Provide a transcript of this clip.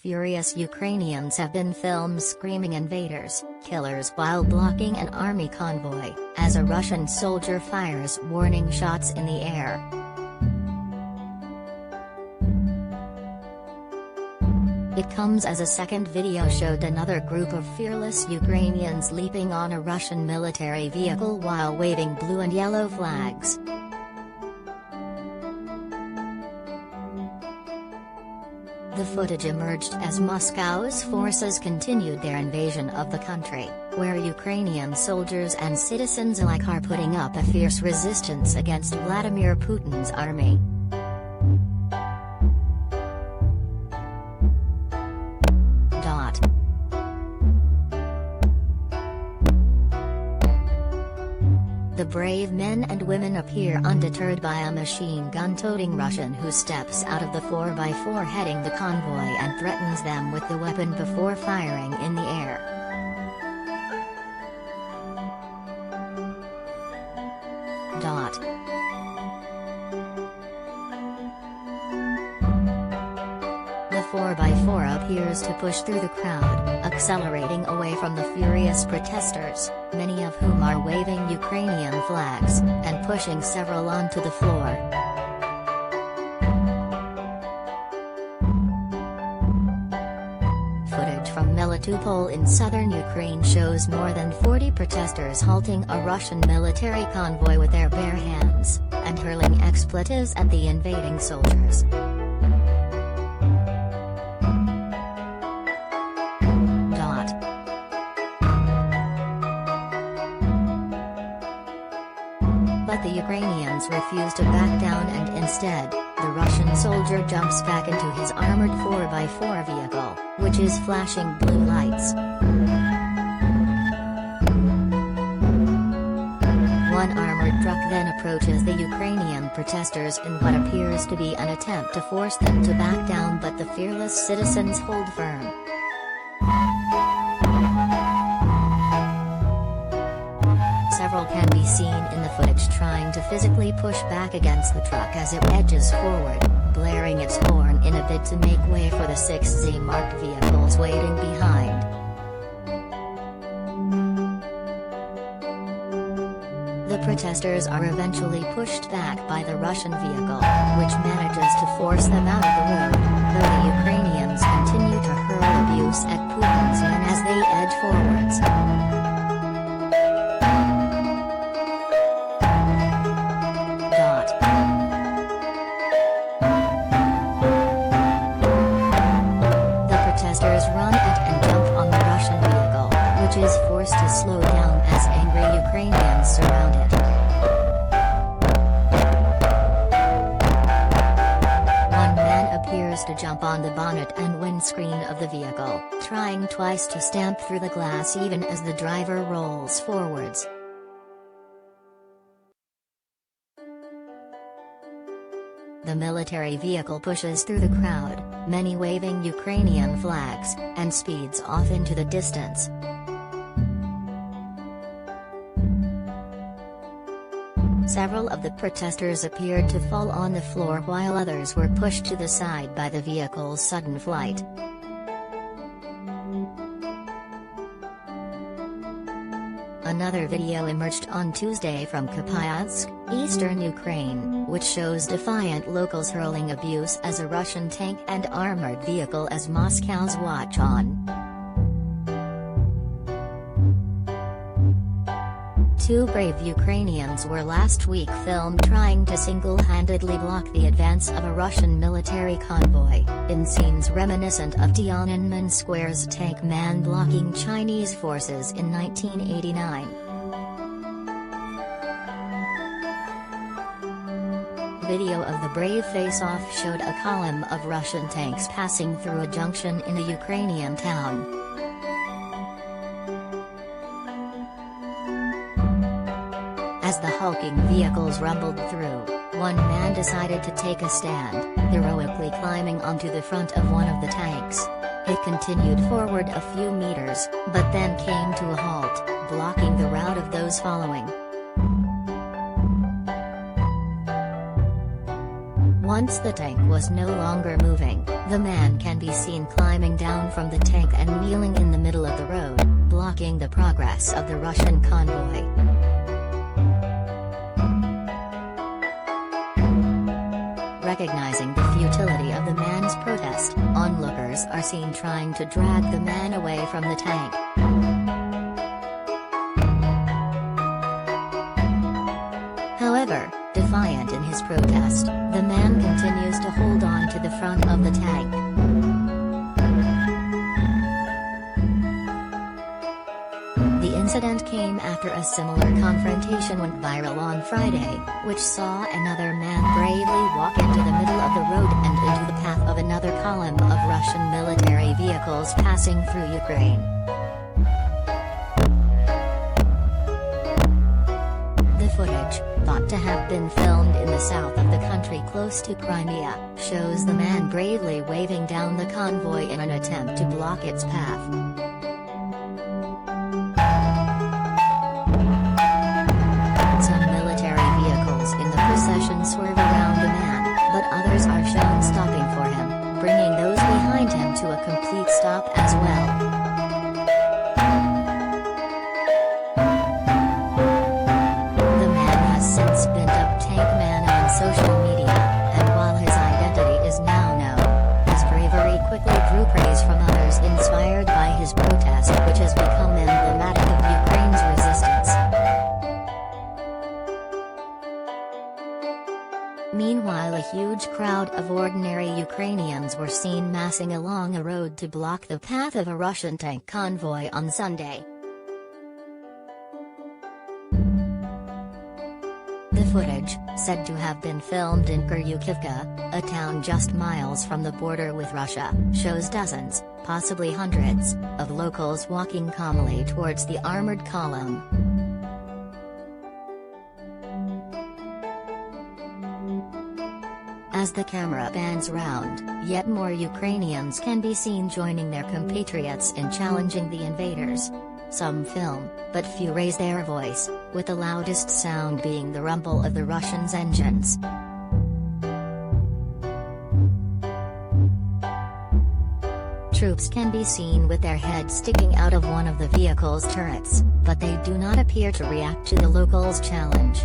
Furious Ukrainians have been filmed screaming invaders, killers while blocking an army convoy, as a Russian soldier fires warning shots in the air. It comes as a second video showed another group of fearless Ukrainians leaping on a Russian military vehicle while waving blue and yellow flags. The footage emerged as Moscow's forces continued their invasion of the country, where Ukrainian soldiers and citizens alike are putting up a fierce resistance against Vladimir Putin's army. The brave men and women appear undeterred by a machine gun-toting Russian who steps out of the 4x4 heading the convoy and threatens them with the weapon before firing in the air. The 4x4 appears to push through the crowd, accelerating away from the furious protesters, many of whom are waving Ukrainian flags, and pushing several onto the floor. Footage from Melitopol in southern Ukraine shows more than 40 protesters halting a Russian military convoy with their bare hands, and hurling expletives at the invading soldiers. But the Ukrainians refuse to back down, and instead, the Russian soldier jumps back into his armored 4x4 vehicle, which is flashing blue lights. One armored truck then approaches the Ukrainian protesters in what appears to be an attempt to force them to back down, but the fearless citizens hold firm. Several can be seen in the footage trying to physically push back against the truck as it edges forward, blaring its horn in a bid to make way for the 6Z marked vehicles waiting behind. The protesters are eventually pushed back by the Russian vehicle, which manages to force them out of the road, though the Ukrainians continue to hurl abuse at Putin's men as they edge forwards. Run at and jump on the Russian vehicle, which is forced to slow down as angry Ukrainians surround it. One man appears to jump on the bonnet and windscreen of the vehicle, trying twice to stamp through the glass even as the driver rolls forwards. The military vehicle pushes through the crowd, many waving Ukrainian flags, and speeds off into the distance. Several of the protesters appeared to fall on the floor while others were pushed to the side by the vehicle's sudden flight. Another video emerged on Tuesday from Kupiansk, eastern Ukraine, which shows defiant locals hurling abuse as a Russian tank and armored vehicle as Moscow's watch on. Two brave Ukrainians were last week filmed trying to single-handedly block the advance of a Russian military convoy, in scenes reminiscent of Tiananmen Square's tank man blocking Chinese forces in 1989. Video of the brave face-off showed a column of Russian tanks passing through a junction in a Ukrainian town. As the hulking vehicles rumbled through, one man decided to take a stand, heroically climbing onto the front of one of the tanks. It continued forward a few meters, but then came to a halt, blocking the route of those following. Once the tank was no longer moving, The man can be seen climbing down from the tank and kneeling in the middle of the road, blocking the progress of the Russian convoy. Recognizing the futility of the man's protest, onlookers are seen trying to drag the man away from the tank. However, defiant in his protest, the man continues to hold on to the front of the tank. The incident came after a similar confrontation went viral on Friday, which saw another man bravely walk into the middle of the road and into the path of another column of Russian military vehicles passing through Ukraine. The footage, thought to have been filmed in the south of the country close to Crimea, shows the man bravely waving down the convoy in an attempt to block its path. Some military vehicles in the procession swerve around the man, but others are shown stopping for him, bringing those behind him to a complete stop as well. Since been dubbed Tank Man on social media, and while his identity is now known, his bravery quickly drew praise from others inspired by his protest, which has become emblematic of Ukraine's resistance. Meanwhile, a huge crowd of ordinary Ukrainians were seen massing along a road to block the path of a Russian tank convoy on Sunday. The footage, said to have been filmed in Kuryukivka, a town just miles from the border with Russia, shows dozens, possibly hundreds, of locals walking calmly towards the armored column. As the camera pans round, yet more Ukrainians can be seen joining their compatriots in challenging the invaders. Some film, but few raise their voice, with the loudest sound being the rumble of the Russians' engines. Troops can be seen with their heads sticking out of one of the vehicle's turrets, but they do not appear to react to the locals' challenge.